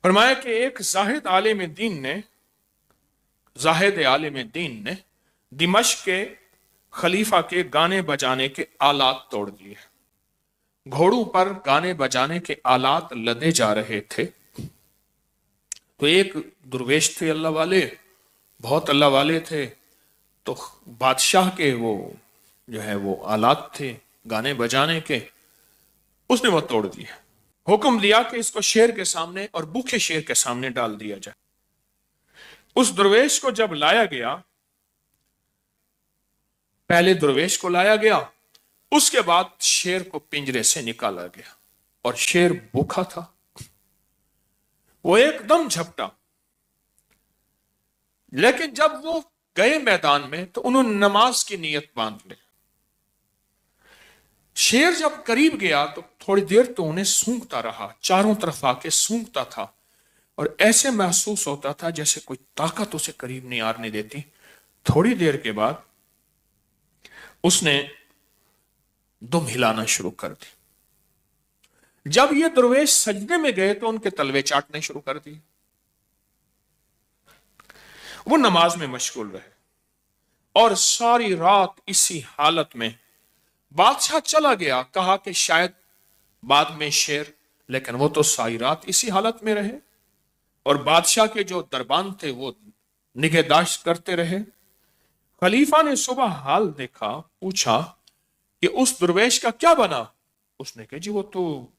फरमाया कि एक जाहिद आलिम दीन ने दिमश्क के खलीफा के गाने बजाने के आलात तोड़ दिए। घोड़ों पर गाने बजाने के आलात लदे जा रहे थे। तो एक दुर्वेश थे अल्लाह वाले, बहुत अल्लाह वाले थे। तो बादशाह के वो जो है वो आलात थे गाने बजाने के, उसने वो तोड़ दिए। हुक्म दिया कि इसको शेर के सामने और भूखे शेर के सामने डाल दिया जाए। उस दुर्वेश को जब लाया गया, पहले दुर्वेश को लाया गया, उसके बाद शेर को पिंजरे से निकाला गया और शेर भूखा था। वो एकदम झपटा, लेकिन जब वो गए मैदान में तो उन्होंने नमाज की नीयत बांध ली। शेर जब करीब गया तो थोड़ी देर तो उन्हें सूंघता रहा, चारों तरफ आके सूंघता था और ऐसे महसूस होता था जैसे कोई ताकत उसे करीब नहीं आने देती। थोड़ी देर के बाद उसने दुम हिलाना शुरू कर दी। जब ये दुर्वेश सजदे में गए तो उनके तलवे चाटने शुरू कर दिए। वो नमाज में मशगूल रहे और सारी रात इसी हालत में। बादशाह चला गया, कहा कि शायद बाद में शेर, लेकिन वो तो सारी रात इसी हालत में रहे और बादशाह के जो दरबान थे वो निगहदाश्त करते रहे। खलीफा ने सुबह हाल देखा, पूछा कि उस दुर्वेश का क्या बना। उसने कहा जी वो तो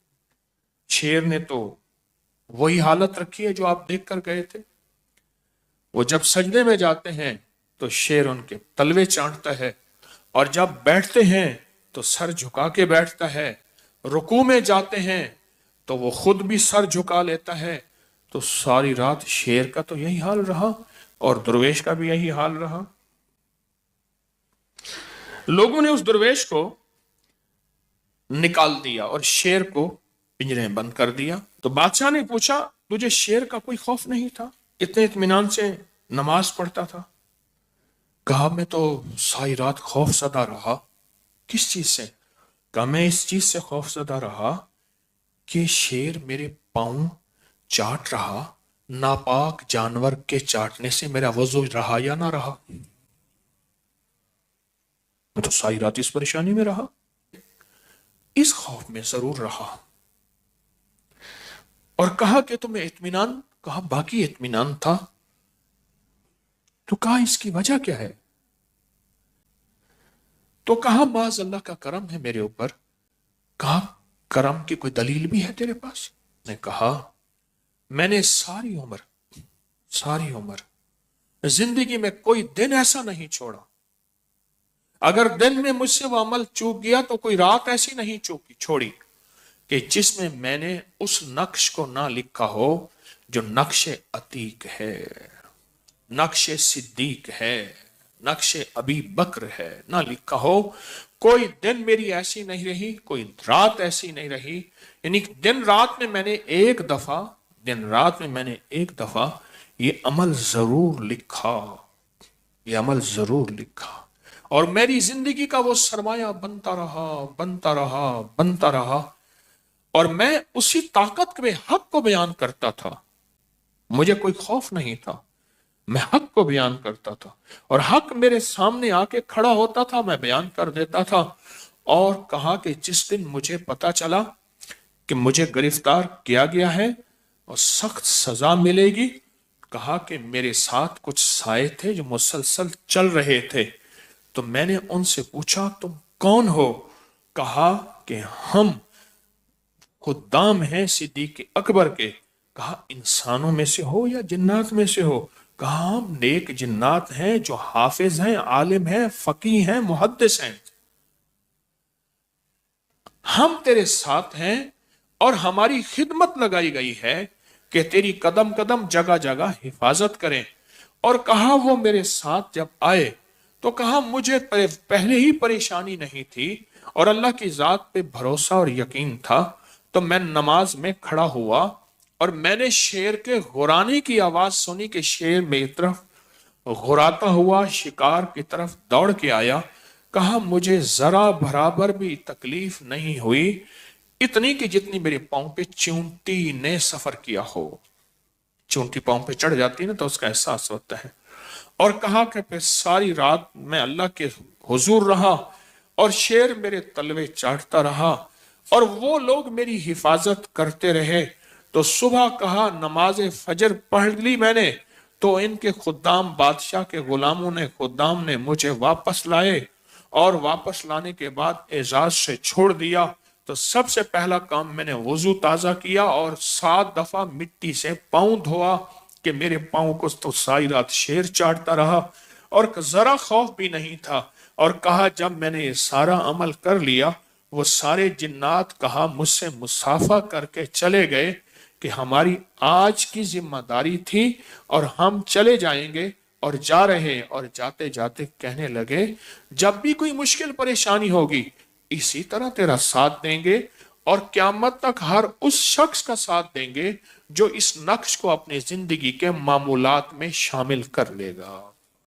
शेर ने तो वही हालत रखी है जो आप देख कर गए थे। वो जब सजदे में जाते हैं तो शेर उनके तलवे चाटता है और जब बैठते हैं तो सर झुका के बैठता है। रुकू में जाते हैं तो वो खुद भी सर झुका लेता है। तो सारी रात शेर का तो यही हाल रहा और दुर्वेश का भी यही हाल रहा। लोगों ने उस दुर्वेश को निकाल दिया और शेर को पिंजरे में बंद कर दिया। तो बादशाह ने पूछा, तुझे शेर का कोई खौफ नहीं था? इतने इत्मीनान से नमाज पढ़ता था। कहा मैं तो सारी रात खौफ सदा रहा। किस चीज से? कहा मैं इस चीज से खौफ सदा रहा कि शेर मेरे पांव चाट रहा, नापाक जानवर के चाटने से मेरा वजू रहा या ना रहा। मैं तो सारी रात इस परेशानी में रहा, इस खौफ में जरूर रहा। और कहा कि तुम्हें इत्मीनान? कहा बाकी इत्मीनान था। तो कहा इसकी वजह क्या है? तो कहा माज अल्लाह का करम है मेरे ऊपर। कहा करम की कोई दलील भी है तेरे पास? ने कहा मैंने सारी उम्र जिंदगी में कोई दिन ऐसा नहीं छोड़ा, अगर दिन में मुझसे वो अमल चूक गया तो कोई रात ऐसी नहीं छोड़ी कि जिसमें मैंने उस नक्श को ना लिखा हो जो नक्शे अतीक है, नक्शे सिद्दीक है, नक्शे अबी बकर है, ना लिखा हो। कोई दिन मेरी ऐसी नहीं रही, कोई रात ऐसी नहीं रही। यानी दिन रात में मैंने एक दफा ये अमल जरूर लिखा और मेरी जिंदगी का वो सरमाया बनता रहा और मैं उसी ताकत में हक को बयान करता था। मुझे कोई खौफ नहीं था, मैं हक को बयान करता था और हक मेरे सामने आके खड़ा होता था, मैं बयान कर देता था। और कहा कि जिस दिन मुझे पता चला कि मुझे गिरफ्तार किया गया है और सख्त सजा मिलेगी, कहा कि मेरे साथ कुछ साए थे जो मुसलसल चल रहे थे। तो मैंने उनसे पूछा तुम कौन हो? कहा कि हम खुद्दाम हैं सिद्दीक अकबर के। कहा इंसानों में से हो या जिन्नात में से हो? कहा हम नेक जिन्नात हैं जो हाफिज हैं, आलिम हैं, फकीह हैं, मुहद्दिस हैं। हम तेरे साथ हैं और हमारी खिदमत लगाई गई है कि तेरी कदम कदम जगह जगह हिफाजत करें। और कहा वो मेरे साथ जब आए तो कहा मुझे पहले ही परेशानी नहीं थी और अल्लाह की जात पे भरोसा और यकीन था। तो मैं नमाज में खड़ा हुआ और मैंने शेर के गुराने की आवाज सुनी कि शेर मेरी तरफ गुराता हुआ शिकार की तरफ दौड़ के आया। कहा मुझे जरा बराबर भी तकलीफ नहीं हुई, इतनी कि जितनी मेरे पांव पे चींटी ने सफर किया हो। चूंटी पांव पे चढ़ जाती है ना तो उसका एहसास होता है। और कहा कि फिर सारी रात मैं अल्लाह के हुजूर रहा और शेर मेरे तलवे चाटता रहा और वो लोग मेरी हिफाजत करते रहे। तो सुबह कहा नमाज फजर पढ़ ली मैंने, तो इनके खुद्दाम बादशाह के गुलामों ने खुद्दाम ने मुझे वापस लाए और वापस लाने के बाद एजाज से छोड़ दिया। तो सबसे पहला काम मैंने वजू ताजा किया और 7 दफा मिट्टी से पांव धोआ कि मेरे पांव को तो सारी रात शेर चाटता रहा और जरा खौफ भी नहीं था। और कहा जब मैंने ये सारा अमल कर लिया, वो सारे जिन्नात कहा मुझसे मुसाफा करके चले गए कि हमारी आज की जिम्मेदारी थी और हम चले जाएंगे। और जा रहे और जाते जाते कहने लगे जब भी कोई मुश्किल परेशानी होगी इसी तरह तेरा साथ देंगे और क्यामत तक हर उस शख्स का साथ देंगे जो इस नक्श को अपनी जिंदगी के मामूलात में शामिल कर लेगा।